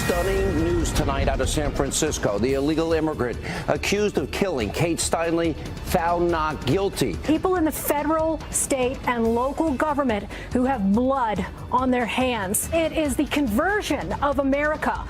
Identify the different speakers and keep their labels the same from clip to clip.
Speaker 1: Stunning news tonight out of San Francisco. The illegal immigrant accused of killing Kate Steinle found not guilty.
Speaker 2: People in the federal, state, and local government who have blood on their hands. It is the conversion of America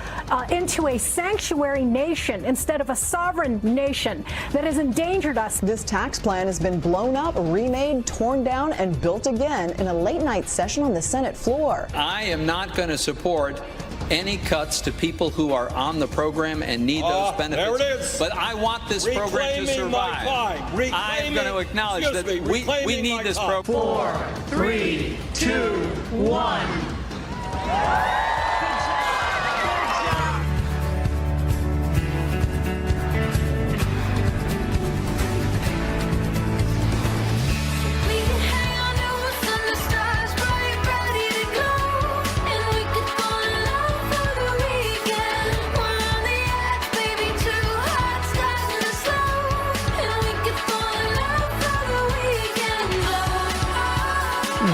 Speaker 2: into a sanctuary nation instead of a sovereign nation that has endangered us.
Speaker 3: This tax plan has been blown up, remade, torn down, and built again in a late-night session on the Senate floor.
Speaker 4: I am not going to support any cuts to people who are on the program and need those benefits.
Speaker 5: There it is.
Speaker 4: But I want this program to survive. I'm going to acknowledge that we need this program.
Speaker 6: 4, 3, 2, 1.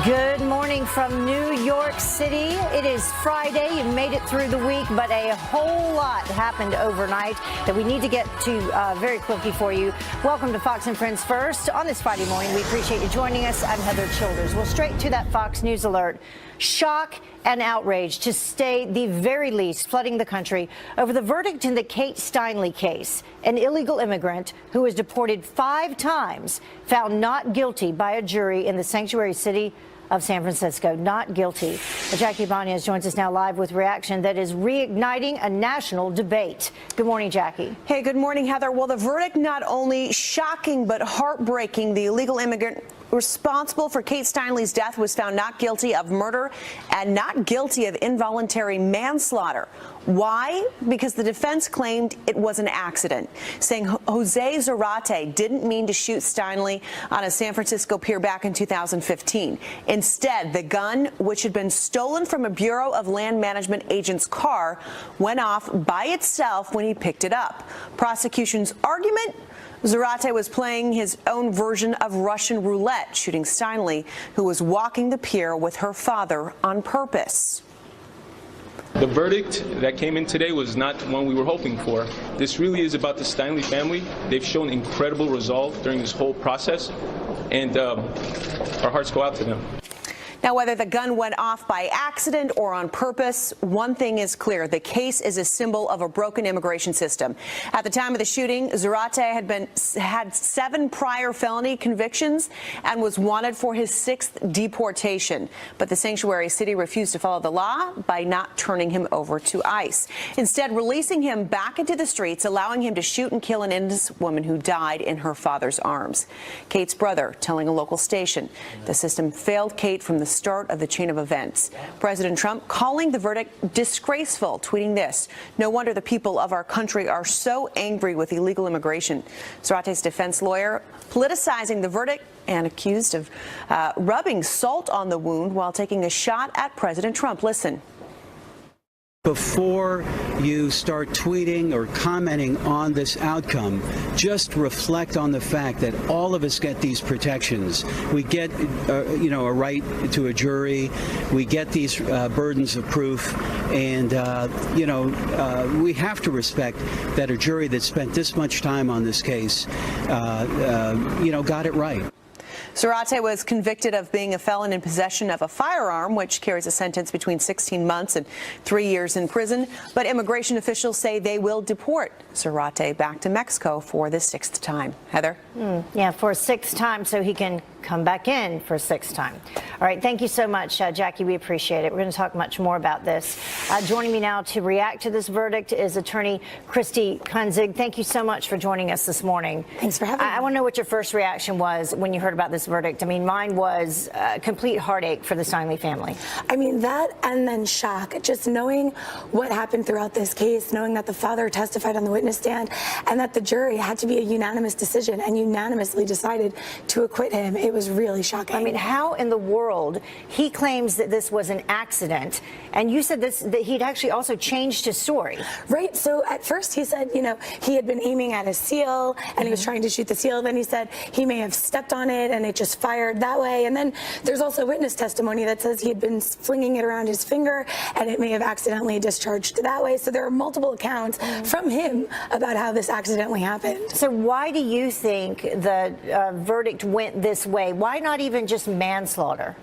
Speaker 7: Good morning from New York City. It is Friday. You made it through the week, but a whole lot happened overnight that we need to get to very quickly for you. Welcome to Fox and Friends First on this Friday morning. We appreciate you joining us. I'm Heather Childers. Well, straight to that Fox News alert. Shock and outrage, to say the very least, flooding the country over the verdict in the Kate Steinle case. An illegal immigrant who was deported 5 times, found not guilty by a jury in the sanctuary city of San Francisco. Not guilty. Jackie Ibanez joins us now live with reaction that is reigniting a national debate. Good morning, Jackie.
Speaker 3: Hey, good morning, Heather. Well, the verdict not only shocking but heartbreaking. The illegal immigrant responsible for Kate Steinle's death was found not guilty of murder and not guilty of involuntary manslaughter. Why? Because the defense claimed it was an accident, saying Jose Zarate didn't mean to shoot Steinle on a San Francisco pier back in 2015. Instead, the gun, which had been stolen from a Bureau of Land Management agent's car, went off by itself when he picked it up. Prosecution's argument? Zarate was playing his own version of Russian roulette, shooting Steinle, who was walking the pier with her father on purpose.
Speaker 8: The verdict that came in today was not one we were hoping for. This really is about the Steinle family. They've shown incredible resolve during this whole process, and our hearts go out to them.
Speaker 3: Now, whether the gun went off by accident or on purpose, one thing is clear. The case is a symbol of a broken immigration system. At the time of the shooting, Zarate had 7 prior felony convictions and was wanted for his 6th deportation. But the sanctuary city refused to follow the law by not turning him over to ICE. Instead, releasing him back into the streets, allowing him to shoot and kill an innocent woman who died in her father's arms. Kate's brother telling a local station the system failed Kate from the start of the chain of events. President Trump calling the verdict disgraceful, tweeting this: "No wonder the people of our country are so angry with illegal immigration." Zarate's defense lawyer politicizing the verdict and accused of rubbing salt on the wound while taking a shot at President Trump. Listen.
Speaker 9: Before you start tweeting or commenting on this outcome, just reflect on the fact that all of us get these protections. We get, a right to a jury. We get these burdens of proof, and we have to respect that a jury that spent this much time on this case, got it right.
Speaker 3: Zarate was convicted of being a felon in possession of a firearm, which carries a sentence between 16 months and 3 years in prison. But immigration officials say they will deport Zarate back to Mexico for the 6th time. Heather?
Speaker 7: Yeah, for a 6th time, so he can come back in for a 6th time. All right, thank you so much, Jackie. We appreciate it. We're going to talk much more about this. Joining me now to react to this verdict is attorney Christy Kunzig. Thank you so much for joining us this morning.
Speaker 10: Thanks for having me.
Speaker 7: I want to know what your first reaction was when you heard about this verdict. I mean, mine was complete heartache for the Steinle family.
Speaker 10: I mean, that and then shock. Just knowing what happened throughout this case, knowing that the father testified on the witness stand and that the jury had to be a unanimous decision and unanimously decided to acquit him. It was really shocking.
Speaker 7: I mean, how in the world he claims that this was an accident, and you said that he'd actually also changed his story.
Speaker 10: Right. So at first he said, he had been aiming at a seal and he was trying to shoot the seal. Then he said he may have stepped on it and it just fired that way. And then there's also witness testimony that says he had been flinging it around his finger and it may have accidentally discharged that way. So there are multiple accounts from him about how this accidentally happened.
Speaker 7: So why do you think the verdict went this way? Why not even just manslaughter?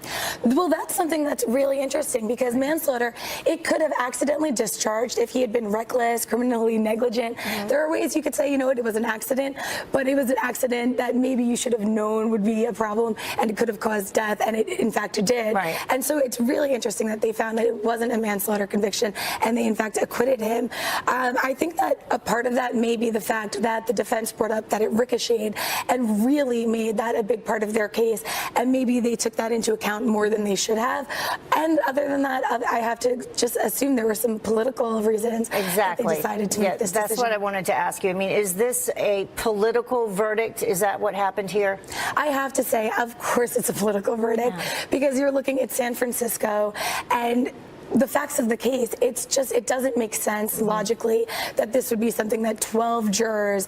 Speaker 10: Well, that's something that's really interesting because manslaughter, it could have accidentally discharged if he had been reckless, criminally negligent. There are ways you could say, it was an accident, but it was an accident that maybe you should have known would be a problem and it could have caused death, and it in fact it did.
Speaker 7: Right.
Speaker 10: And so it's really interesting that they found that it wasn't a manslaughter conviction and they in fact acquitted him. I think that a part of that may be the fact that the defense brought up that it ricocheted and really made that a big part of their case, and maybe they took that into account more than they should have. And other than that, I have to just assume there were some political reasons that they decided to make this decision.
Speaker 7: That's what I wanted to ask you. I mean, is this a political verdict? Is that what happened here?
Speaker 10: I have to say, of course it's a political verdict because you're looking at San Francisco and the facts of the case, it doesn't make sense logically that this would be something that 12 jurors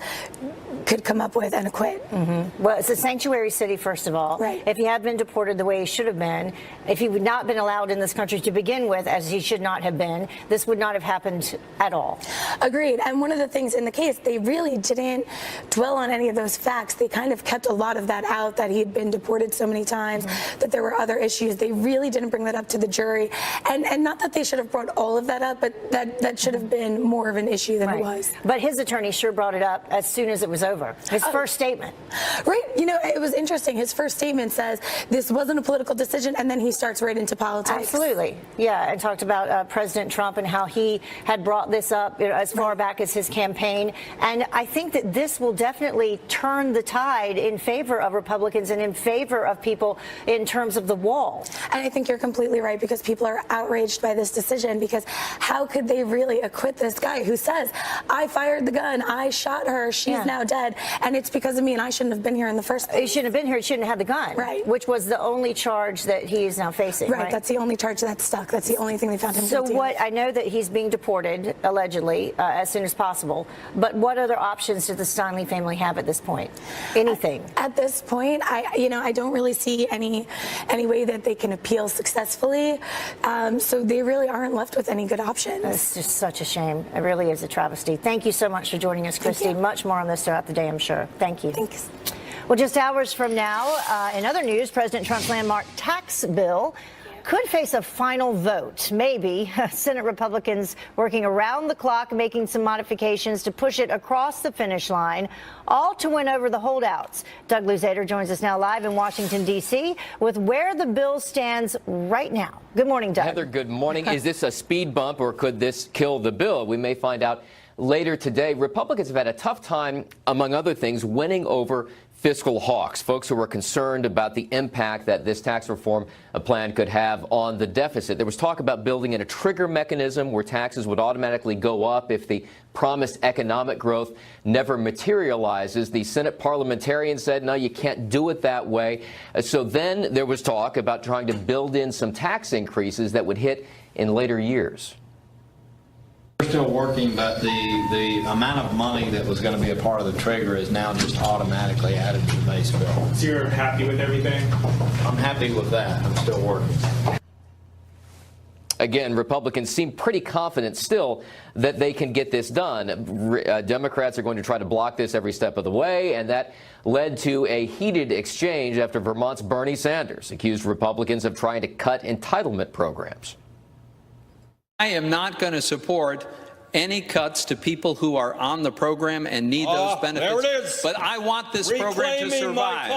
Speaker 10: could come up with and acquit.
Speaker 7: Well, it's a sanctuary city, first of all.
Speaker 10: Right.
Speaker 7: If he had been deported the way he should have been, if he would not been allowed in this country to begin with, as he should not have been, this would not have happened at all.
Speaker 10: Agreed. And one of the things in the case, they really didn't dwell on any of those facts. They kind of kept a lot of that out, that he had been deported so many times, that there were other issues. They really didn't bring that up to the jury. And not that they should have brought all of that up, but that should have been more of an issue than it was.
Speaker 7: But his attorney sure brought it up as soon as it was over. His first statement.
Speaker 10: Right. It was interesting. His first statement says this wasn't a political decision, and then he starts right into politics.
Speaker 7: Absolutely. Yeah, and talked about President Trump and how he had brought this up as far back as his campaign. And I think that this will definitely turn the tide in favor of Republicans and in favor of people in terms of the wall.
Speaker 10: And I think you're completely right, because people are outraged by this decision, because how could they really acquit this guy who says, I fired the gun, I shot her, she's now dead, and it's because of me, and I shouldn't have been here in the first place.
Speaker 7: He shouldn't have been here, he shouldn't have had the gun.
Speaker 10: Right.
Speaker 7: Which was the only charge that he is now facing.
Speaker 10: Right, that's the only charge that stuck. That's the only thing they found him guilty of.
Speaker 7: I know that he's being deported, allegedly, as soon as possible, but what other options does the Steinle family have at this point? Anything?
Speaker 10: At this point, I don't really see any way that they can appeal successfully, so they really aren't left with any good options.
Speaker 7: It's just such a shame. It really is a travesty. Thank you so much for joining us, Christy. Much more on this throughout the day, I'm sure. Thank you.
Speaker 10: Thanks.
Speaker 7: Well, just hours from now, in other news, President Trump's landmark tax bill could face a final vote. Maybe. Senate Republicans working around the clock, making some modifications to push it across the finish line, all to win over the holdouts. Doug Luzader joins us now live in Washington, D.C. with where the bill stands right now. Good morning, Doug.
Speaker 5: Heather, good morning. Is this a speed bump, or could this kill the bill? We may find out later today. Republicans have had a tough time, among other things, winning over fiscal hawks, folks who are concerned about the impact that this tax reform plan could have on the deficit. There was talk about building in a trigger mechanism where taxes would automatically go up if the promised economic growth never materializes. The Senate parliamentarian said, no, you can't do it that way. So then there was talk about trying to build in some tax increases that would hit in later years.
Speaker 11: We're still working, but the amount of money that was going to be a part of the trigger is now just automatically added to the base bill.
Speaker 6: So you're happy with everything?
Speaker 11: I'm happy with that. I'm still working.
Speaker 5: Again, Republicans seem pretty confident still that they can get this done. Democrats are going to try to block this every step of the way, and that led to a heated exchange after Vermont's Bernie Sanders accused Republicans of trying to cut entitlement programs.
Speaker 4: I am not going to support any cuts to people who are on the program and need those benefits.
Speaker 6: There it is.
Speaker 4: But I want this program to survive.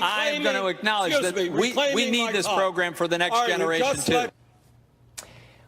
Speaker 4: I'm going to acknowledge that we need this program for the next generation, too.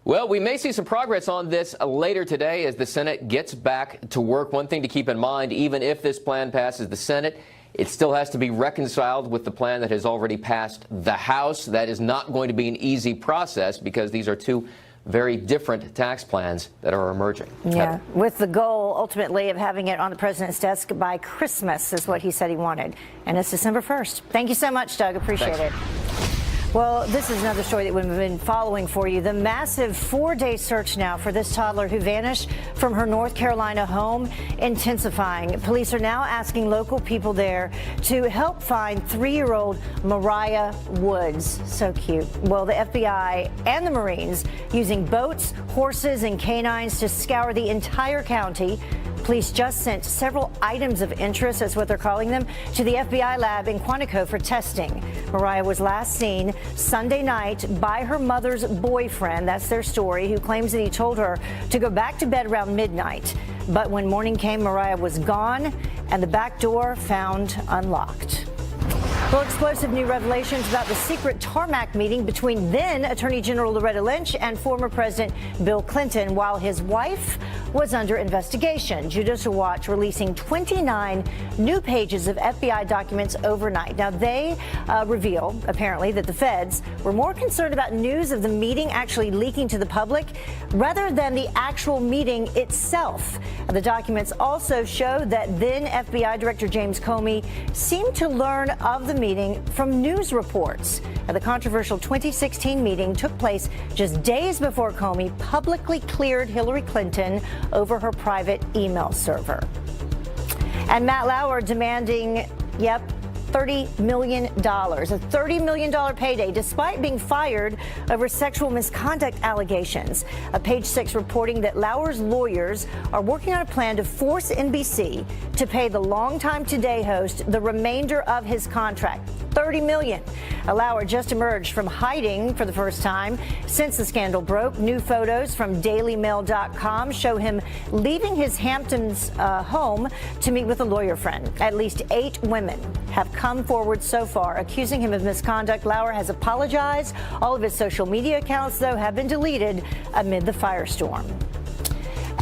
Speaker 5: Well, we may see some progress on this later today as the Senate gets back to work. One thing to keep in mind, even if this plan passes the Senate, it still has to be reconciled with the plan that has already passed the House. That is not going to be an easy process because these are two very different tax plans that are emerging.
Speaker 7: Yeah, with the goal ultimately of having it on the president's desk by Christmas is what he said he wanted. And it's December 1st. Thank you so much, Doug. Appreciate it. Well, this is another story that we've been following for you. The massive 4-day search now for this toddler who vanished from her North Carolina home intensifying. Police are now asking local people there to help find 3-year-old Mariah Woods. So cute. Well, the FBI and the Marines using boats, horses, and canines to scour the entire county. Police just sent several items of interest, that's what they're calling them, to the FBI lab in Quantico for testing. Mariah was last seen Sunday night by her mother's boyfriend, that's their story, who claims that he told her to go back to bed around midnight. But when morning came, Mariah was gone and the back door found unlocked. Well, explosive new revelations about the secret tarmac meeting between then Attorney General Loretta Lynch and former President Bill Clinton while his wife was under investigation. Judicial Watch releasing 29 new pages of FBI documents overnight. Now, they reveal, apparently, that the feds were more concerned about news of the meeting actually leaking to the public rather than the actual meeting itself. The documents also show that then FBI Director James Comey seemed to learn of the meeting from news reports. Now, the controversial 2016 meeting took place just days before Comey publicly cleared Hillary Clinton over her private email server. And Matt Lauer demanding, $30 million, a $30 million payday, despite being fired over sexual misconduct allegations. Page 6 reporting that Lauer's lawyers are working on a plan to force NBC to pay the longtime Today host the remainder of his contract. $30 million. Lauer just emerged from hiding for the first time since the scandal broke. New photos from DailyMail.com show him leaving his Hamptons home to meet with a lawyer friend. At least 8 women have come forward so far accusing him of misconduct. Lauer has apologized. All of his social media accounts, though, have been deleted amid the firestorm.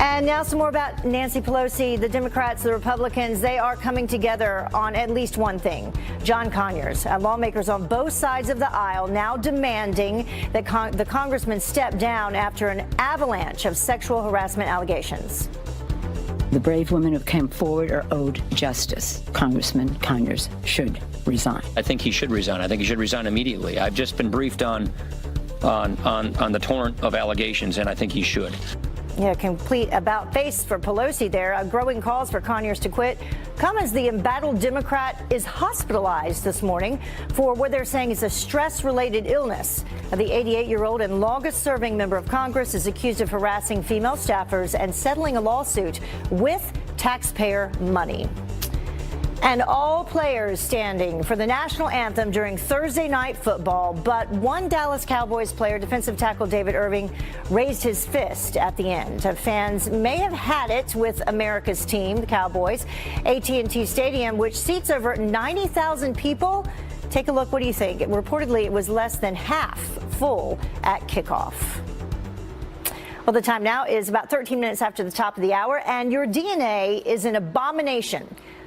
Speaker 7: And now some more about Nancy Pelosi. The Democrats, the Republicans, they are coming together on at least one thing. John Conyers, lawmakers on both sides of the aisle now demanding that the congressman step down after an avalanche of sexual harassment allegations.
Speaker 12: The brave women who came forward are owed justice. Congressman Conyers should resign.
Speaker 13: I think he should resign. I think he should resign immediately. I've just been briefed on the torrent of allegations, and I think he should.
Speaker 7: Yeah, complete about-face for Pelosi there. Growing calls for Conyers to quit come as the embattled Democrat is hospitalized this morning for what they're saying is a stress-related illness. The 88-year-old and longest-serving member of Congress is accused of harassing female staffers and settling a lawsuit with taxpayer money. And all players standing for the national anthem during Thursday night football, but one Dallas Cowboys player, defensive tackle David Irving, raised his fist at the end. Fans may have had it with America's team, the Cowboys. AT&T Stadium, which seats over 90,000 people. Take a look. What do you think? Reportedly, it was less than half full at kickoff. Well, the time now is about 13 minutes after the top of the hour, and your DNA is an abomination.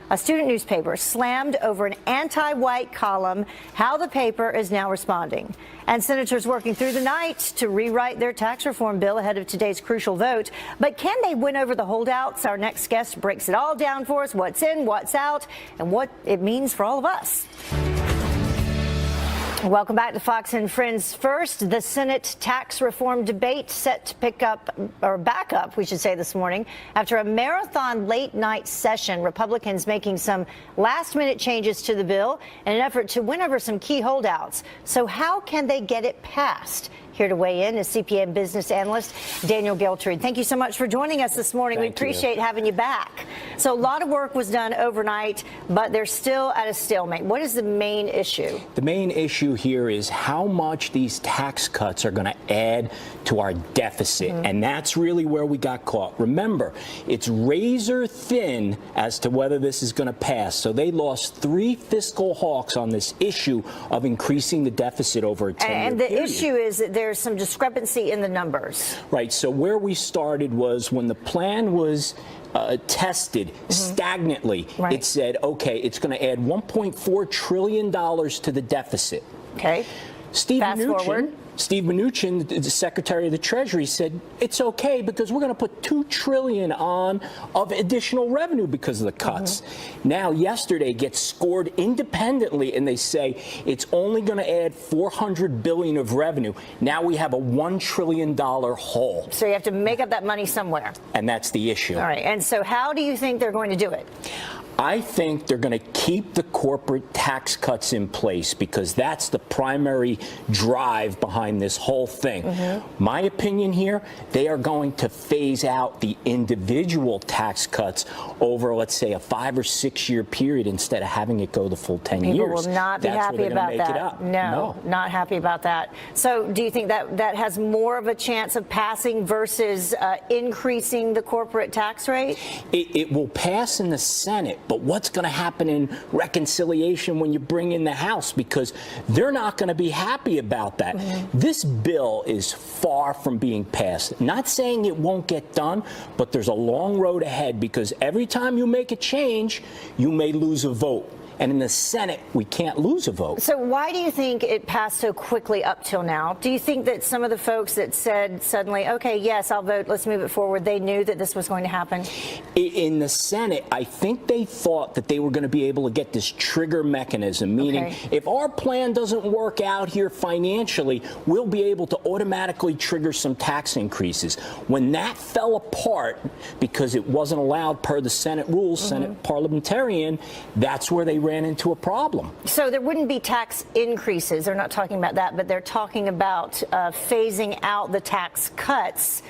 Speaker 7: A student newspaper slammed over an anti-white column. How the paper is now responding. And senators working through the night to rewrite their tax reform bill ahead of today's crucial vote. But can they win over the holdouts? Our next guest breaks it all down for us, what's in, what's out, and what it means for all of us. Welcome back to Fox and Friends. First, the Senate tax reform debate set to pick up, or back up, we should say, this morning. After a marathon late-night session, Republicans making some last-minute changes to the bill in an effort to win over some key holdouts. So how can they get it passed? Here to weigh in is CPA and business analyst Daniel Geltrude. Thank you so much for joining us this morning. We appreciate having you back. So a lot of work was done overnight, but they're still at a stalemate. What is the main issue?
Speaker 14: The main issue here is how much these tax cuts are going to add to our deficit. And that's really where we got caught. Remember, it's razor thin as to whether this is going to pass. So they lost 3 fiscal hawks on this issue of increasing the deficit over a 10-year period.
Speaker 7: And the issue is that there's some discrepancy in the numbers.
Speaker 14: Right. So where we started was when the plan was tested stagnantly. Right. It said, okay, it's going to add $1.4 trillion to the deficit.
Speaker 7: Okay.
Speaker 14: Steve Mnuchin, Steve Mnuchin, the Secretary of the Treasury, said it's okay because we're going to put $2 trillion on of additional revenue because of the cuts. Now, yesterday gets scored independently, and they say it's only going to add $400 billion of revenue. Now we have a $1 trillion hole.
Speaker 7: So you have to make up that money somewhere.
Speaker 14: And that's the issue.
Speaker 7: All right. And so how do you think they're going to do it?
Speaker 14: I think they're going to keep the corporate tax cuts in place because that's the primary drive behind this whole thing. My opinion here, they are going to phase out the individual tax cuts over, let's say, a 5 or 6 year period instead of having it go the full 10 years.
Speaker 7: People will not be happy about that. No, not happy about that. So do you think that that has more of a chance of passing versus increasing the corporate tax rate?
Speaker 14: It will pass in the Senate. But what's going to happen in reconciliation when you bring in the House? Because they're not going to be happy about that. This bill is far from being passed. Not saying it won't get done, but there's a long road ahead because every time you make a change, you may lose a vote. And in the Senate, we can't lose a vote.
Speaker 7: So why do you think it passed so quickly up till now? Do you think that some of the folks that said suddenly, okay, yes, I'll vote, let's move it forward, they knew that this was going to happen?
Speaker 14: In the Senate, I think they thought that they were going to be able to get this trigger mechanism, meaning if our plan doesn't work out here financially, we'll be able to automatically trigger some tax increases. When that fell apart because it wasn't allowed per the Senate rules, Senate parliamentarian, that's where they ran into a problem.
Speaker 7: So there wouldn't be tax increases. They're not talking about that, but they're talking about phasing out the tax cuts.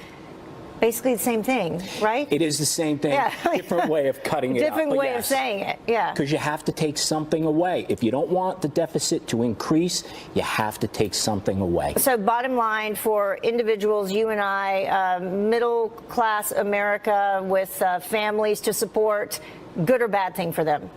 Speaker 7: Basically the same thing, right?
Speaker 14: It is the same thing.
Speaker 7: Yeah.
Speaker 14: Different way of cutting it out.
Speaker 7: Different way of saying it, yeah.
Speaker 14: Because you have to take something away. If you don't want the deficit to increase, you have to take something away.
Speaker 7: So bottom line for individuals, you and I, middle class America with families to support, good or bad thing for them?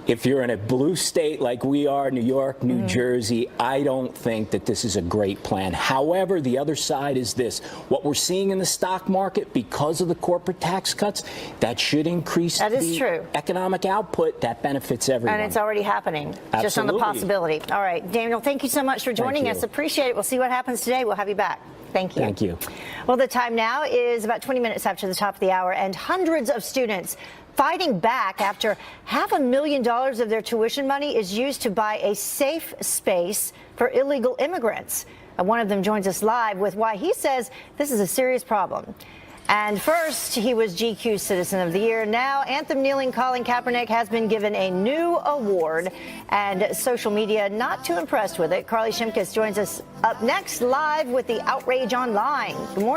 Speaker 14: If you're in a blue state like we are, New York, New Jersey, I don't think that this is a great plan. However, the other side is this. What we're seeing in the stock market because of the corporate tax cuts, that should increase the economic output. That benefits everyone.
Speaker 7: And it's already happening.
Speaker 14: Absolutely.
Speaker 7: Just on the possibility. All right, Daniel, thank you so much for joining us. Appreciate it. We'll see what happens today. We'll have you back. Thank you.
Speaker 14: Thank you.
Speaker 7: Well, the time now is about 20 minutes after the top of the hour, and hundreds of students fighting back after $500,000 of their tuition money is used to buy a safe space for illegal immigrants. One of them joins us live with why he says this is a serious problem. And first, he was GQ's Citizen of the Year. Now, anthem-kneeling Colin Kaepernick has been given a new award, and social media not too impressed with it. Carly Shimkus joins us up next live with the outrage online. Good morning.